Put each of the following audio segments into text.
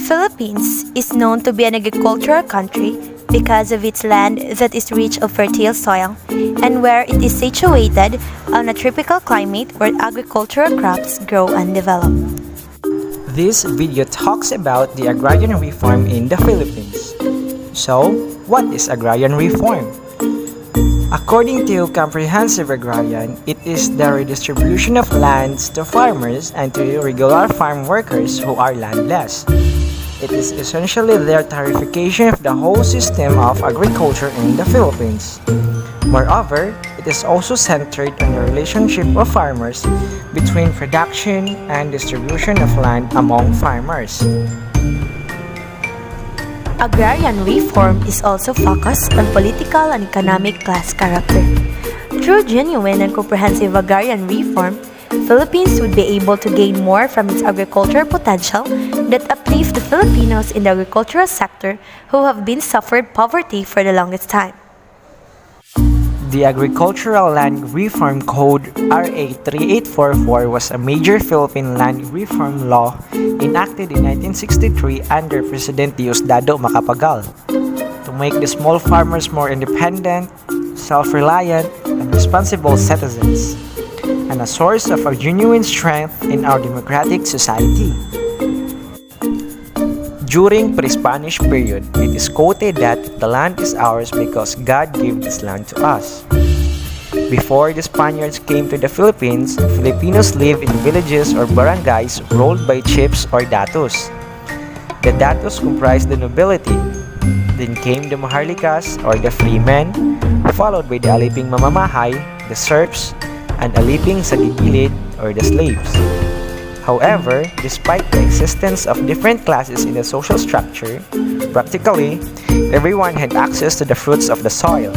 Philippines is known to be an agricultural country because of its land that is rich of fertile soil and where it is situated on a tropical climate where agricultural crops grow and develop. This video talks about the agrarian reform in the Philippines. So, what is agrarian reform? According to Comprehensive Agrarian, it is the redistribution of lands to farmers and to regular farm workers who are landless. It is essentially the tarification of the whole system of agriculture in the Philippines. Moreover, it is also centered on the relationship of farmers between production and distribution of land among farmers. Agrarian reform is also focused on political and economic class character. Through genuine and comprehensive agrarian reform, Philippines would be able to gain more from its agricultural potential that uplift the Filipinos in the agricultural sector who have been suffered poverty for the longest time. The Agricultural Land Reform Code RA 3844 was a major Philippine land reform law enacted in 1963 under President Diosdado Macapagal to make the small farmers more independent, self-reliant, and responsible citizens, and a source of a genuine strength in our democratic society. During pre-Spanish period, it is quoted that the land is ours because God gave this land to us. Before the Spaniards came to the Philippines, Filipinos lived in villages or barangays ruled by chiefs or datos. The datos comprised the nobility. Then came the maharlikas or the freemen, followed by the aliping mamamahay, the serfs, and aliping sa gigilid or the slaves. However, despite the existence of different classes in the social structure, practically, everyone had access to the fruits of the soil.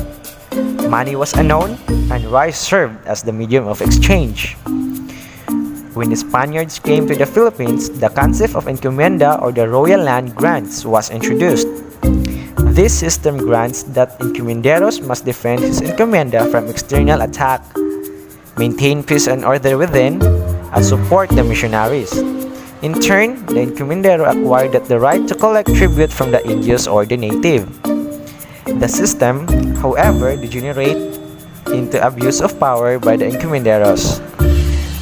Money was unknown, and rice served as the medium of exchange. When the Spaniards came to the Philippines, the concept of encomienda or the royal land grants was introduced. This system grants that encomenderos must defend his encomienda from external attack, maintain peace and order within, and support the missionaries. In turn, the encomendero acquired the right to collect tribute from the Indios or the native. The system, however, degenerated into abuse of power by the encomenderos.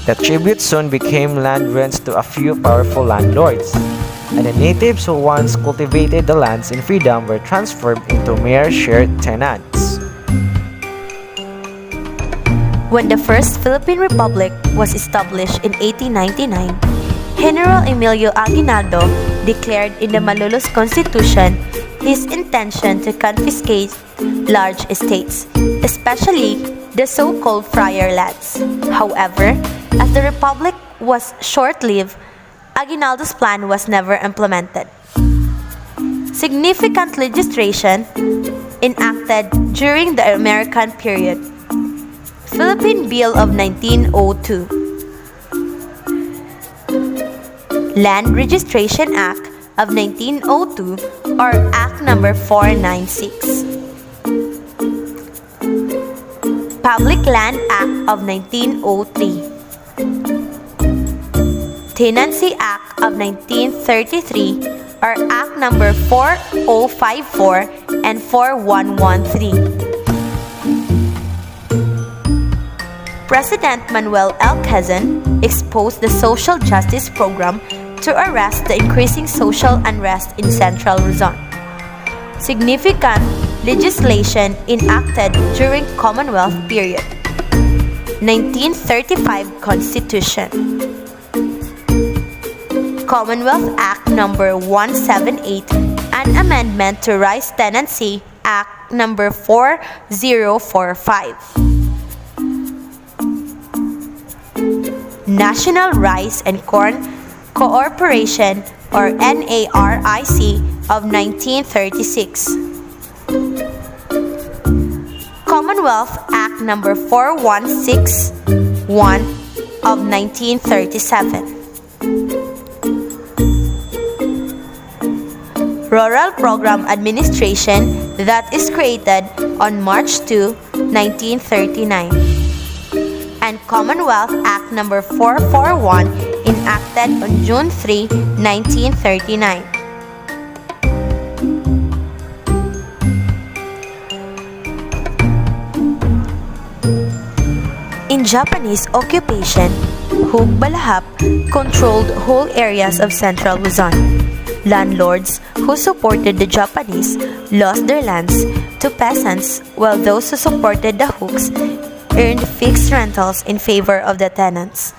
The tribute soon became land rents to a few powerful landlords, and the natives who once cultivated the lands in freedom were transformed into mere shared tenants. When the First Philippine Republic was established in 1899, General Emilio Aguinaldo declared in the Malolos Constitution his intention to confiscate large estates, especially the so-called friar lands. However, as the Republic was short-lived, Aguinaldo's plan was never implemented. Significant legislation enacted during the American period. Philippine Bill of 1902, Land Registration Act of 1902 or Act Number 496, Public Land Act of 1903, Tenancy Act of 1933 or Act Number 4054 and 4113. President Manuel L. Quezon exposed the social justice program to arrest the increasing social unrest in Central Luzon. Significant legislation enacted during Commonwealth period. 1935 Constitution. Commonwealth Act Number 178, an amendment to Rice Tenancy Act Number 4045. National Rice and Corn Corporation or NARIC of 1936. Commonwealth Act Number 4161 of 1937. Rural Program Administration that is created on March 2, 1939. And Commonwealth Act Number 441 enacted on June 3, 1939. Japanese occupation, Hug Balahap controlled whole areas of central Luzon. Landlords who supported the Japanese lost their lands to peasants, while those who supported the Hugs earned fixed rentals in favor of the tenants.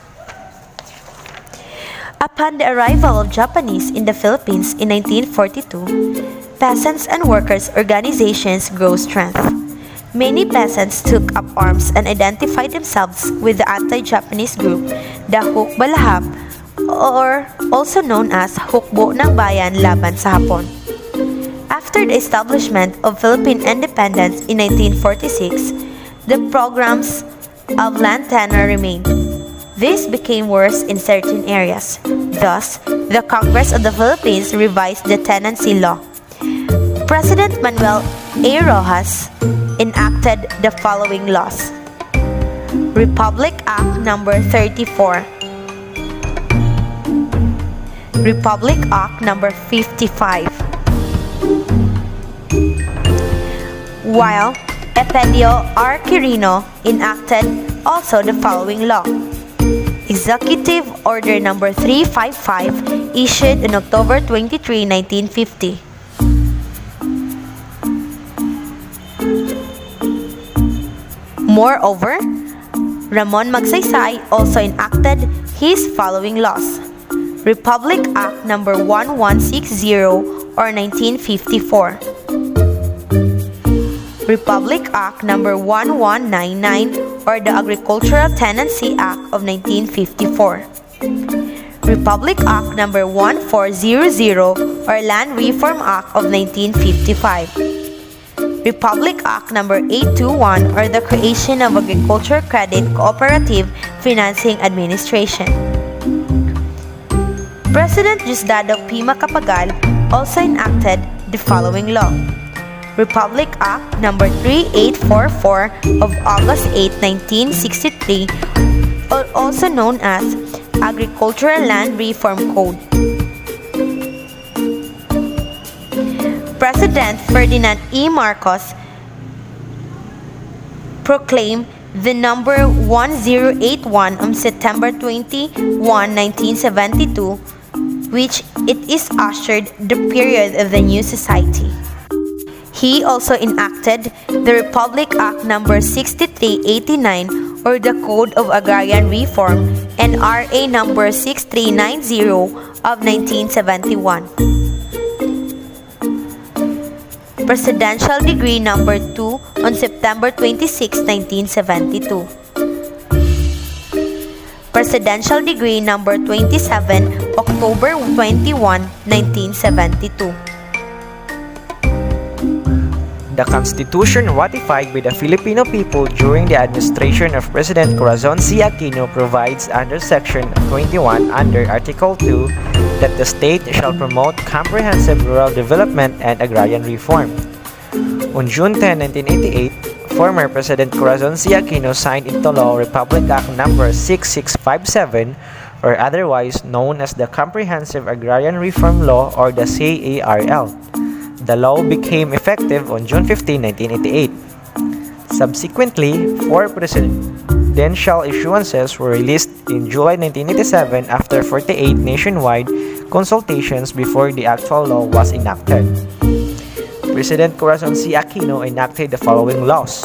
Upon the arrival of Japanese in the Philippines in 1942, peasants and workers' organizations grew strength. Many peasants took up arms and identified themselves with the anti-Japanese group, the Huk Balahap, or also known as Hukbo ng Bayan Laban sa Hapon. After the establishment of Philippine independence in 1946, the programs of land tenure remained. This became worse in certain areas. Thus, the Congress of the Philippines revised the tenancy law. President Manuel A. Rojas enacted the following laws. Republic Act No. 34, Republic Act No. 55, while Epedio R. Quirino enacted also the following law. Executive Order No. 355 issued on October 23, 1950. Moreover, Ramon Magsaysay also enacted his following laws. Republic Act No. 1160 or 1954. Republic Act No. 1199 or the Agricultural Tenancy Act of 1954. Republic Act No. 1400 or Land Reform Act of 1955. Republic Act No. 821 or the creation of Agriculture Credit Cooperative Financing Administration. President Diosdado P. Macapagal also enacted the following law. Republic Act No. 3844 of August 8, 1963, or also known as Agricultural Land Reform Code. President Ferdinand E. Marcos proclaimed the number 1081 on September 21, 1972, which it is ushered the period of the new society. He also enacted the Republic Act No. 6389 or the Code of Agrarian Reform and RA No. 6390 of 1971. Presidential Decree No. 2 on September 26, 1972. Presidential Decree No. 27, October 21, 1972. The Constitution ratified by the Filipino people during the administration of President Corazon C. Aquino provides under Section 21 under Article 2 that the state shall promote comprehensive rural development and agrarian reform. On June 10, 1988, former President Corazon C. Aquino signed into law Republic Act No. 6657, or otherwise known as the Comprehensive Agrarian Reform Law or the CARL. The law became effective on June 15, 1988. Subsequently, 4 presidential issuances were released in July 1987 after 48 nationwide consultations before the actual law was enacted. President Corazon C. Aquino enacted the following laws.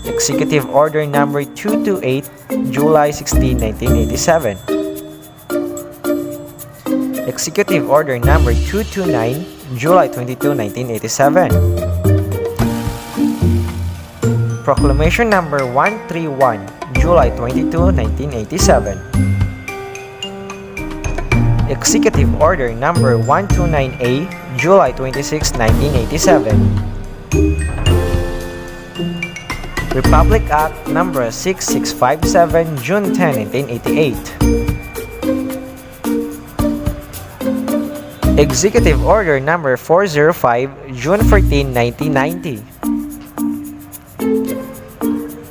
Executive Order No. 228, July 16, 1987. Executive Order No. 229, July 22, 1987. Proclamation No. 131, July 22, 1987. Executive Order No. 129A, July 26, 1987. Republic Act No. 6657, June 10, 1988. Executive Order No. 405, June 14, 1990.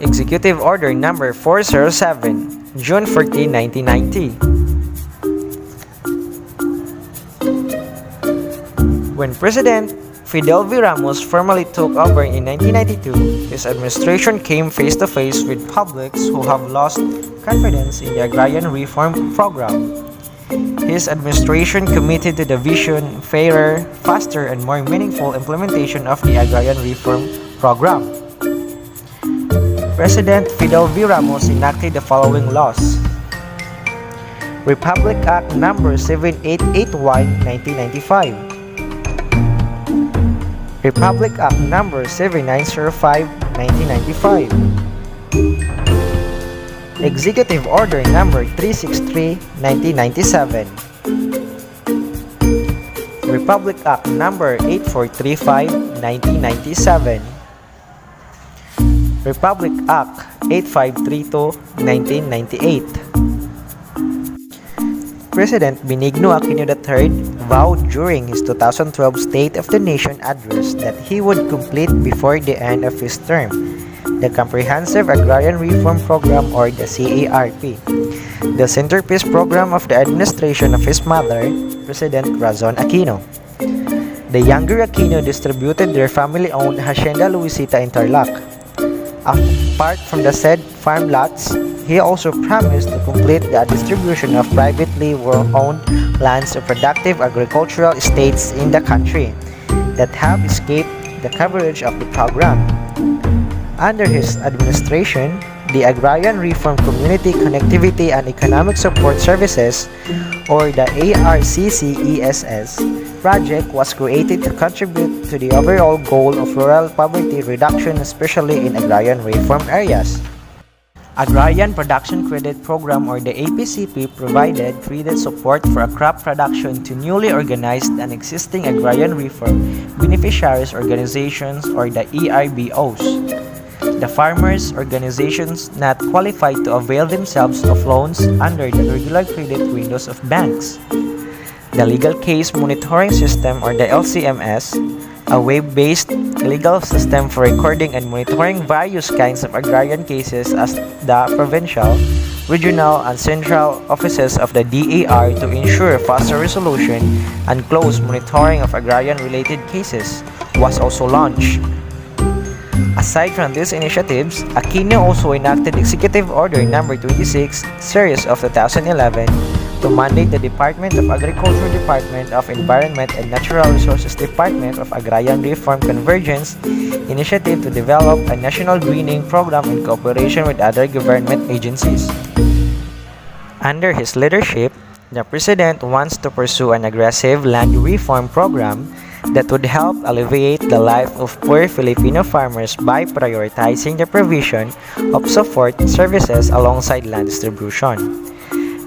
Executive Order No. 407, June 14, 1990. When President Fidel V. Ramos formally took over in 1992, his administration came face-to-face with publics who have lost confidence in the Agrarian Reform Program. His administration committed to the vision, fairer, faster, and more meaningful implementation of the Agrarian Reform Program. President Fidel V. Ramos enacted the following laws. Republic Act No. 7881, 1995. Republic Act No. 7905, 1995. Executive Order No. 363, 1997. Republic Act No. 8435, 1997. Republic Act 8532, 1998. President Benigno Aquino III vowed during his 2012 State of the Nation address that he would complete before the end of his term the Comprehensive Agrarian Reform Program or the CARP, the centerpiece program of the administration of his mother, President Razon Aquino. The younger Aquino distributed their family-owned Hacienda Luisita in Tarlac. Apart from the said farm lots, he also promised to complete the distribution of privately owned lands of productive agricultural estates in the country that have escaped the coverage of the program. Under his administration, the Agrarian Reform Community Connectivity and Economic Support Services, or the ARCCESS, project was created to contribute to the overall goal of rural poverty reduction, especially in agrarian reform areas. Agrarian Production Credit Program or the APCP provided credit support for crop production to newly organized and existing agrarian reform beneficiaries organizations or the ERBOs. The farmers' organizations not qualified to avail themselves of loans under the regular credit windows of banks. The Legal Case Monitoring System or the LCMS, a web-based legal system for recording and monitoring various kinds of agrarian cases as the provincial, regional, and central offices of the DAR to ensure faster resolution and close monitoring of agrarian-related cases, was also launched. Aside from these initiatives, Aquino also enacted Executive Order No. 26, Series of 2011, to mandate the Department of Agriculture, Department of Environment, and Natural Resources Department of Agrarian Reform Convergence Initiative to develop a national greening program in cooperation with other government agencies. Under his leadership, the President wants to pursue an aggressive land reform program that would help alleviate the life of poor Filipino farmers by prioritizing the provision of support services alongside land distribution.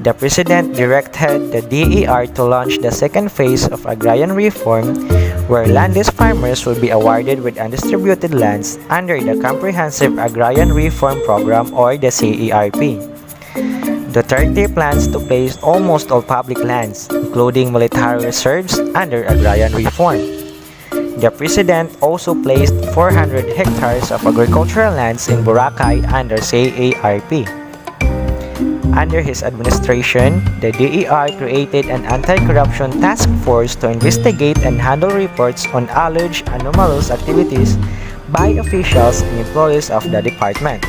The President directed the DAR to launch the second phase of agrarian reform, where landless farmers will be awarded with undistributed lands under the Comprehensive Agrarian Reform Program or the CARP. Duterte plans to place almost all public lands, including military reserves, under agrarian reform. The President also placed 400 hectares of agricultural lands in Boracay under CARP. Under his administration, the DER created an anti-corruption task force to investigate and handle reports on alleged anomalous activities by officials and employees of the department.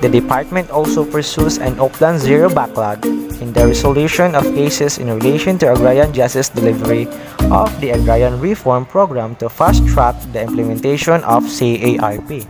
The department also pursues an Upland Zero backlog in the resolution of cases in relation to agrarian justice delivery of the Agrarian Reform Program to fast-track the implementation of CARP.